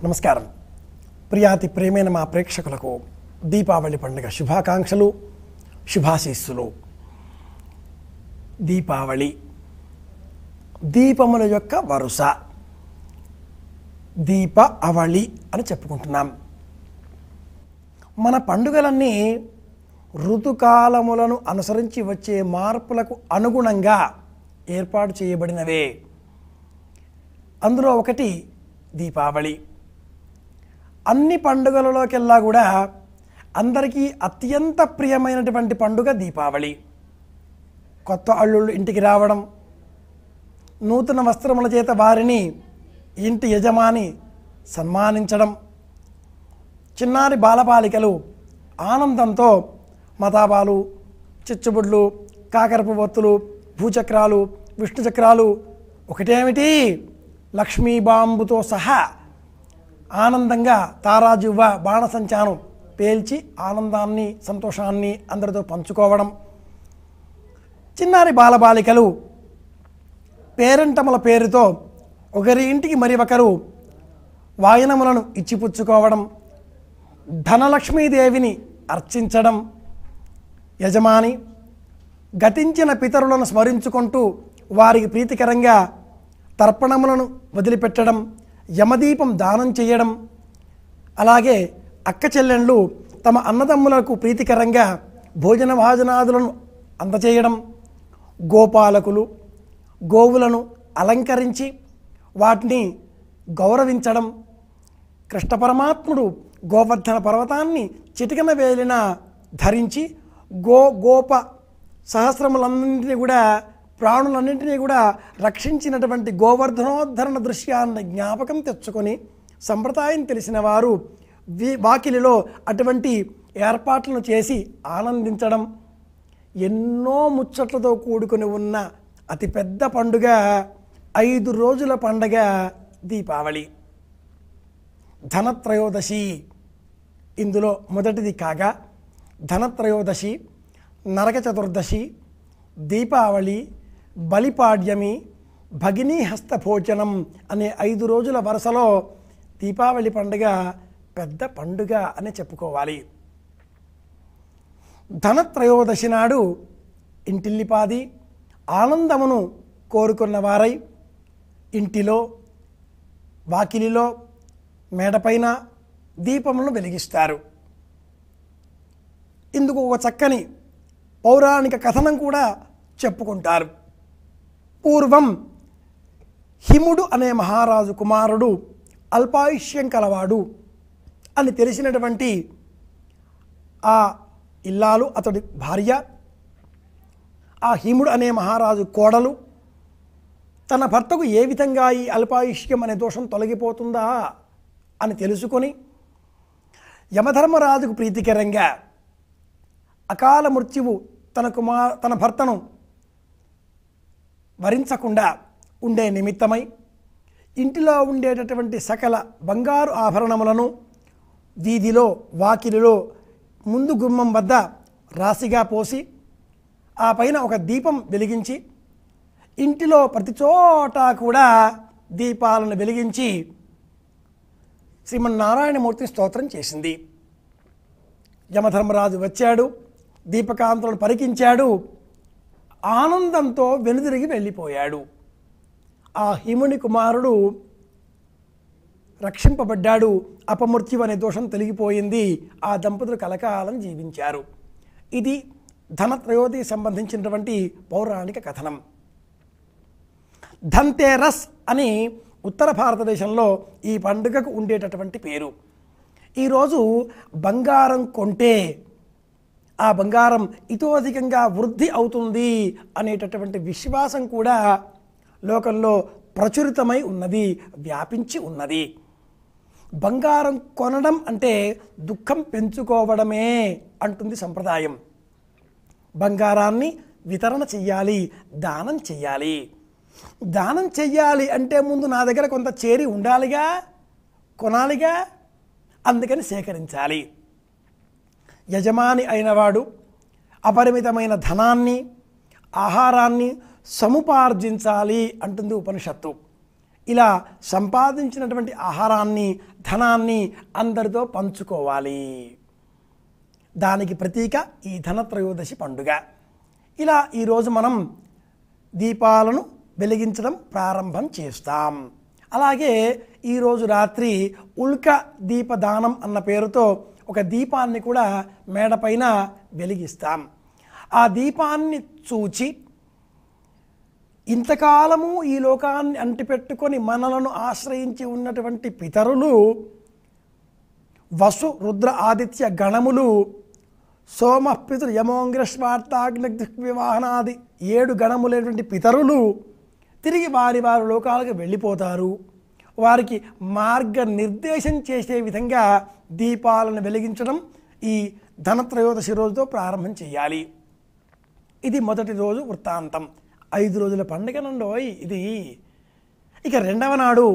నమస్కారం. ప్రియాతి ప్రేమైన మా ప్రేక్షకులకు దీపావళి పండుగ శుభాకాంక్షలు, శుభాశీస్సులు. దీపావళి దీపముల యొక్క వరుస, దీప అవళి అని చెప్పుకుంటున్నాం. మన పండుగలన్నీ ఋతుకాలములను అనుసరించి వచ్చే మార్పులకు అనుగుణంగా ఏర్పాటు చేయబడినవే. అందులో ఒకటి దీపావళి. అన్ని పండుగలలోకెల్లా కూడా అందరికీ అత్యంత ప్రియమైనటువంటి పండుగ దీపావళి. కొత్త అల్లుళ్ళు ఇంటికి రావడం, నూతన వస్త్రముల చేత వారిని ఇంటి యజమాని సన్మానించడం, చిన్నారి బాలబాలికలు ఆనందంతో మతాబాలు, చిచ్చుబుడ్లు, కాకరపు ఒత్తులు, భూచక్రాలు, విష్ణు చక్రాలు, ఒకటేమిటి లక్ష్మీబాంబుతో సహా ఆనందంగా తారాజువ్వ బాణసంచానం పేల్చి ఆనందాన్ని, సంతోషాన్ని అందరితో పంచుకోవడం. చిన్నారి బాలబాలికలు పేరంటముల పేరుతో ఒకరి ఇంటికి మరి ఒకరు వాయనములను ఇచ్చిపుచ్చుకోవడం, ధనలక్ష్మీదేవిని అర్చించడం, యజమాని గతించిన పితరులను స్మరించుకుంటూ వారికి ప్రీతికరంగా తర్పణములను వదిలిపెట్టడం, యమదీపం దానం చేయడం, అలాగే అక్క చెల్లెళ్ళు తమ అన్నదమ్ములకు ప్రీతికరంగా భోజన భాజనాదులను అందచేయడం, గోపాలకులు గోవులను అలంకరించి వాటిని గౌరవించడం, కృష్ణ పరమాత్ముడు గోవర్ధన పర్వతాన్ని చిటికన వేలిన ధరించి గోప సహస్రములన్నింటినీ కూడా, ప్రాణులన్నింటినీ కూడా రక్షించినటువంటి గోవర్ధనోద్ధరణ దృశ్యాన్ని జ్ఞాపకం తెచ్చుకొని సంప్రదాయం తెలిసిన వారు వాకిలిలో అటువంటి ఏర్పాట్లను చేసి ఆనందించడం. ఎన్నో ముచ్చట్లతో కూడుకుని ఉన్న అతిపెద్ద పండుగ, 5 రోజుల పండుగ దీపావళి. ధనత్రయోదశి ఇందులో మొదటిది కాగా, ధనత్రయోదశి, నరక చతుర్దశి, దీపావళి, బలిపాడ్యమి, భగినీ హస్తభోజనం అనే 5 రోజుల వరుసలో దీపావళి పండుగ పెద్ద పండుగ అని చెప్పుకోవాలి. ధనత్రయోదశి నాడు ఇంటిల్లిపాది ఆనందమును కోరుకున్న వారై ఇంటిలో, వాకిలిలో, మేడపైన దీపములను వెలిగిస్తారు. ఇందుకు ఒక చక్కని పౌరాణిక కథనం కూడా చెప్పుకుంటారు. పూర్వం హిముడు అనే మహారాజు కుమారుడు అల్పాయుష్యం కలవాడు అని తెలిసినటువంటి ఆ ఇల్లాలు, అతడి భార్య, ఆ హిముడు అనే మహారాజు కోడలు తన భర్తకు ఏ విధంగా ఈ అల్పాయుష్యం అనే దోషం తొలగిపోతుందా అని తెలుసుకొని యమధర్మరాజుకు ప్రీతికరంగా అకాల మృత్యువు తన భర్తను వరించకుండా ఉండే నిమిత్తమై ఇంటిలో ఉండేటటువంటి సకల బంగారు ఆభరణములను వీధిలో, వాకిలిలో, ముందు గుమ్మం వద్ద రాశిగా పోసి ఆ పైన ఒక దీపం వెలిగించి ఇంటిలో ప్రతి చోట కూడా దీపాలను వెలిగించి శ్రీమన్నారాయణమూర్తి స్తోత్రం చేసింది. యమధర్మరాజు వచ్చాడు, దీపకాంతులను పరికించాడు, ఆనందంతో వెనుదిరిగి వెళ్ళిపోయాడు. ఆ హిముని కుమారుడు రక్షింపబడ్డాడు, అపమృత్యు అనే దోషం తొలగిపోయింది. ఆ దంపతులు కలకాలం జీవించారు. ఇది ధనత్రయోదశి సంబంధించినటువంటి పౌరాణిక కథనం. ధన్తేరస్ అని ఉత్తర భారతదేశంలో ఈ పండుగకు ఉండేటటువంటి పేరు. ఈరోజు బంగారం కొంటే ఆ బంగారం ఇతోధికంగా వృద్ధి అవుతుంది అనేటటువంటి విశ్వాసం కూడా లోకంలో ప్రచురితమై ఉన్నది, వ్యాపించి ఉన్నది. బంగారం కొనడం అంటే దుఃఖం పెంచుకోవడమే అంటుంది సంప్రదాయం. బంగారాన్ని వితరణ చెయ్యాలి, దానం చెయ్యాలి. దానం చెయ్యాలి అంటే ముందు నా దగ్గర కొంత చేరి ఉండాలిగా, కొనాలిగా, అందుకని సేకరించాలి. యజమాని అయినవాడు అపరిమితమైన ధనాన్ని, ఆహారాన్ని సముపార్జించాలి అంటుంది ఉపనిషత్తు. ఇలా సంపాదించినటువంటి ఆహారాన్ని, ధనాన్ని అందరితో పంచుకోవాలి. దానికి ప్రతీక ఈ ధనత్రయోదశి పండుగ. ఇలా ఈరోజు మనం దీపాలను వెలిగించడం ప్రారంభం చేస్తాం. అలాగే ఈరోజు రాత్రి ఉల్క దీపదానం అన్న పేరుతో ఒక దీపాన్ని కూడా మేడపైన వెలిగిస్తాం. ఆ దీపాన్ని చూచి ఇంతకాలము ఈ లోకాన్ని అంటిపెట్టుకొని మనలను ఆశ్రయించి ఉన్నటువంటి పితరులు, వసు రుద్ర ఆదిత్య గణములు, సోమ పితృ యమోంగ్రస్వార్తాగ్నివాహనాది 7 గణములైనటువంటి పితరులు తిరిగి వారి వారి లోకాలకు వెళ్ళిపోతారు. వారికి మార్గనిర్దేశం చేసే విధంగా దీపాలను వెలిగించడం ఈ ధనత్రయోదశి రోజుతో ప్రారంభం చేయాలి. ఇది మొదటి రోజు వృత్తాంతం. 5 రోజుల పండుగ నుండి ఇది. ఇక రెండవ నాడు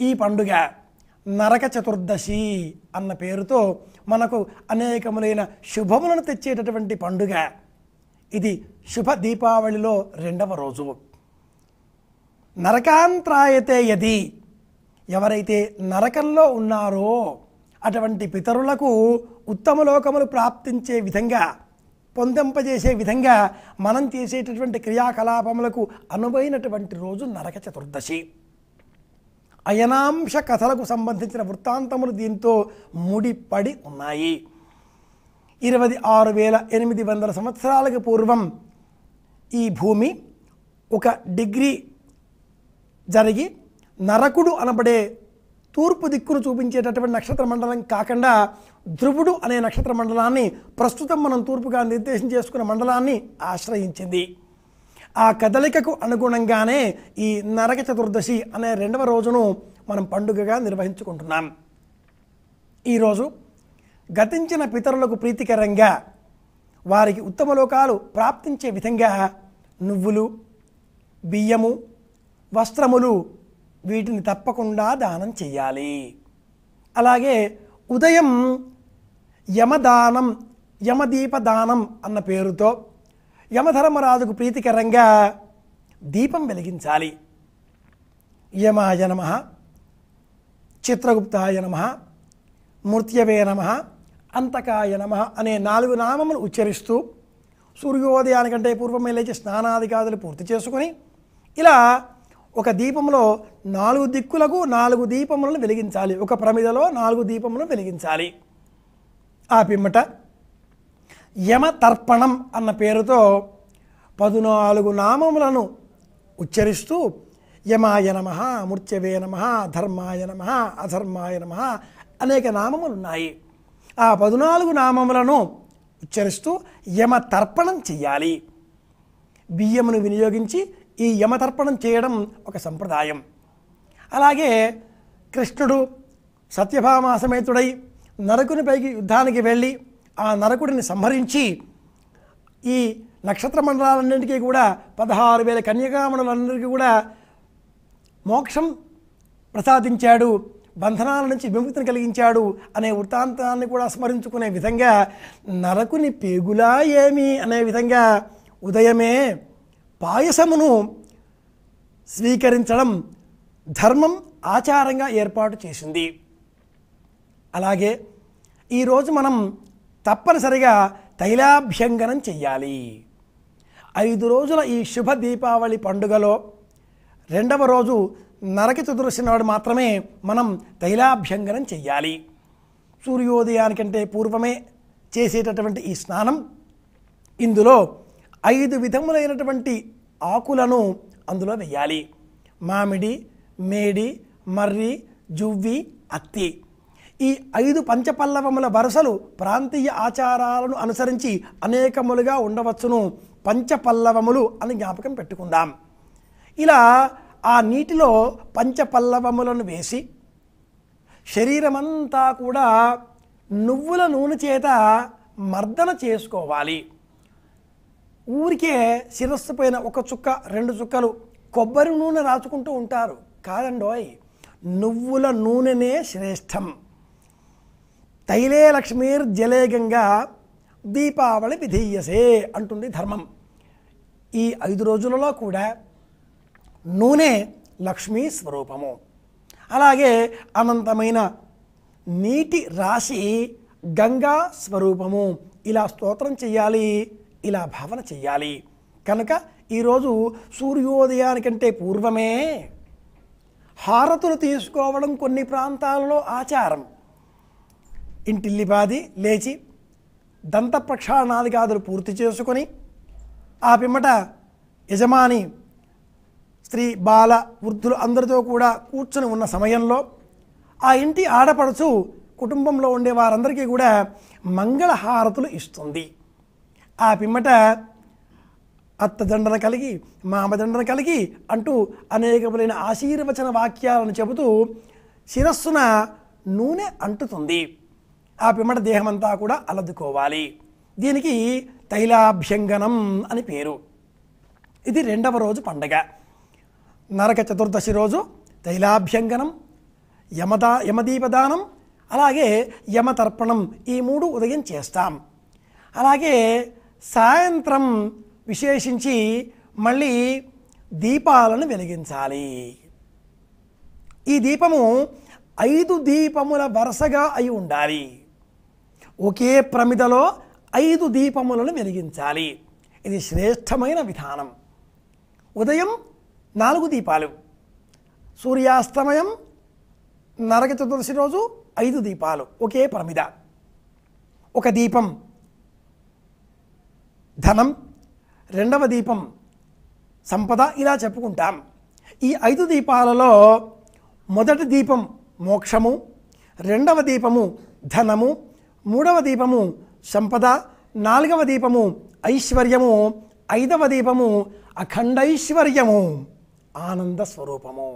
ఈ పండుగ నరక చతుర్దశి అన్న పేరుతో మనకు అనేకములైన శుభములను తెచ్చేటటువంటి పండుగ. ఇది శుభ దీపావళిలో రెండవ రోజు. నరకాంత్రాయతే యది, ఎవరైతే నరకంలో ఉన్నారో అటువంటి పితరులకు ఉత్తమ లోకములు ప్రాప్తించే విధంగా, పొందింపజేసే విధంగా మనం చేసేటటువంటి క్రియాకలాపములకు అనువైనటువంటి రోజు నరక చతుర్దశి. అయనాంశ కథలకు సంబంధించిన వృత్తాంతములు దీంతో ముడిపడి ఉన్నాయి. 26,800 సంవత్సరాలకు పూర్వం ఈ భూమి 1 డిగ్రీ జరిగి నరకుడు అనబడే తూర్పు దిక్కును చూపించేటటువంటి నక్షత్ర మండలం కాకుండా ధ్రువుడు అనే నక్షత్ర మండలాన్ని, ప్రస్తుతం మనం తూర్పుగా నిర్దేశం చేసుకున్న మండలాన్ని ఆశ్రయించింది. ఆ కదలికకు అనుగుణంగానే ఈ నరక చతుర్దశి అనే రెండవ రోజును మనం పండుగగా నిర్వహించుకుంటున్నాం. ఈరోజు గతించిన పితరులకు ప్రీతికరంగా, వారికి ఉత్తమ లోకాలు ప్రాప్తించే విధంగా నువ్వులు, బియ్యము, వస్త్రములు వీటిని తప్పకుండా దానం చెయ్యాలి. అలాగే ఉదయం యమదానం, యమదీపదానం అన్న పేరుతో యమధర్మరాజుకు ప్రీతికరంగా దీపం వెలిగించాలి. యమాయ నమః, చిత్రగుప్తాయ నమః, మూర్త్యవే నమః, అంతకాయ నమః అనే 4 నామములు ఉచ్చరిస్తూ సూర్యోదయానికంటే పూర్వమే లేచి స్నానాదికాదులు పూర్తి చేసుకొని ఇలా ఒక దీపంలో 4 దిక్కులకు 4 దీపములను వెలిగించాలి. ఒక ప్రమిదలో 4 దీపములను వెలిగించాలి. ఆ పిమ్మట యమతర్పణం అన్న పేరుతో 14 నామములను ఉచ్చరిస్తూ యమాయ నమః, మూర్త్యవే నమః, ధర్మాయ నమః, అధర్మాయ నమః అనేక నామములు ఉన్నాయి. ఆ 14 నామములను ఉచ్చరిస్తూ యమతర్పణం చెయ్యాలి. బియ్యమును వినియోగించి ఈ యమతర్పణం చేయడం ఒక సంప్రదాయం. అలాగే కృష్ణుడు సత్యభామ సమేతుడై నరకునిపైకి యుద్ధానికి వెళ్ళి ఆ నరకుడిని సంహరించి ఈ నక్షత్ర మండలాలన్నింటికీ కూడా 16,000 కన్యకామణులందరికీ కూడా మోక్షం ప్రసాదించాడు, బంధనాల నుంచి విముక్తిని కలిగించాడు అనే వృత్తాంతాన్ని కూడా స్మరించుకునే విధంగా నరకుని పేగులా ఏమి అనే విధంగా ఉదయమే పాయసమును స్వీకరించడం ధర్మం, ఆచారంగా ఏర్పాటు చేసింది. అలాగే ఈరోజు మనం తప్పనిసరిగా తైలాభ్యంగనం చెయ్యాలి. 5 రోజుల ఈ శుభ దీపావళి పండుగలో రెండవ రోజు నరక చతుర్దశి నాడు మాత్రమే మనం తైలాభ్యంగనం చెయ్యాలి. సూర్యోదయానికంటే పూర్వమే చేసేటటువంటి ఈ స్నానం, ఇందులో 5 విధములైనటువంటి ఆకులను అందులో వేయాలి. మామిడి, మేడి, మర్రి, జువ్వి, అత్తి. ఈ 5 పంచపల్లవముల వరుసలు ప్రాంతీయ ఆచారాలను అనుసరించి అనేకములుగా ఉండవచ్చును. పంచపల్లవములు అని జ్ఞాపకం పెట్టుకుందాం. ఇలా ఆ నీటిలో పంచపల్లవములను వేసి శరీరమంతా కూడా నువ్వుల నూనె చేత మర్దన చేసుకోవాలి. ఊరికే శిరస్సు పైన 1 చుక్క 2 చుక్కలు కొబ్బరి నూనె రాచుకుంటూ ఉంటారు. కాదండోయ్, నువ్వుల నూనెనే శ్రేష్టం. తైలే లక్ష్మీర్ జలే గంగా దీపావళి విధీయసే అంటుంది ధర్మం. ఈ 5 రోజులలో కూడా నూనె లక్ష్మీ స్వరూపము. అలాగే అనంతమైన నీటి రాశి గంగా స్వరూపము. ఇలా స్తోత్రం చెయ్యాలి, ఇలా భావన చెయ్యాలి. కనుక ఈరోజు సూర్యోదయానికంటే పూర్వమే హారతులు తీసుకోవడం కొన్ని ప్రాంతాలలో ఆచారం. ఇంటిల్లిపాది లేచి దంత ప్రక్షాళనాదికాదులు పూర్తి చేసుకొని ఆ పిమ్మట యజమాని స్త్రీ బాల వృద్ధులు అందరితో కూడా కూర్చొని ఉన్న సమయంలో ఆ ఇంటి ఆడపడుచు కుటుంబంలో ఉండే వారందరికీ కూడా మంగళహారతులు ఇస్తుంది. ఆ పిమ్మట అత్తదండన కలిగి మామదండన కలిగి అంటూ అనేకమైన ఆశీర్వచన వాక్యాలను చెబుతూ శిరస్సున నూనె అంటుతుంది. ఆ పిమ్మట దేహమంతా కూడా అలదుకోవాలి. దీనికి తైలాభ్యంగనం అని పేరు. ఇది రెండవ రోజు పండగ. నరక చతుర్దశి రోజు తైలాభ్యంగనం, యమదీపదానం, అలాగే యమతర్పణం, ఈ మూడు ఉదయం చేస్తాం. అలాగే సాయంత్రం విశేషించి మళ్ళీ దీపాలను వెలిగించాలి. ఈ దీపము 5 దీపముల వరుసగా అయి ఉండాలి. ఒకే ప్రమిదలో 5 దీపములను వెలిగించాలి. ఇది శ్రేష్టమైన విధానం. ఉదయం 4 దీపాలు, సూర్యాస్తమయం, నరక చతుర్దశి రోజు 5 దీపాలు, ఒకే ప్రమిద. ఒక దీపం ధనం, రెండవ దీపం సంపద, ఇలా చెప్పుకుంటాం. ఈ 5 దీపాలలో మొదటి దీపం మోక్షము, రెండవ దీపము ధనము, మూడవ దీపము సంపద, నాలుగవ దీపము ఐశ్వర్యము, ఐదవ దీపము అఖండైశ్వర్యము, ఆనంద స్వరూపము.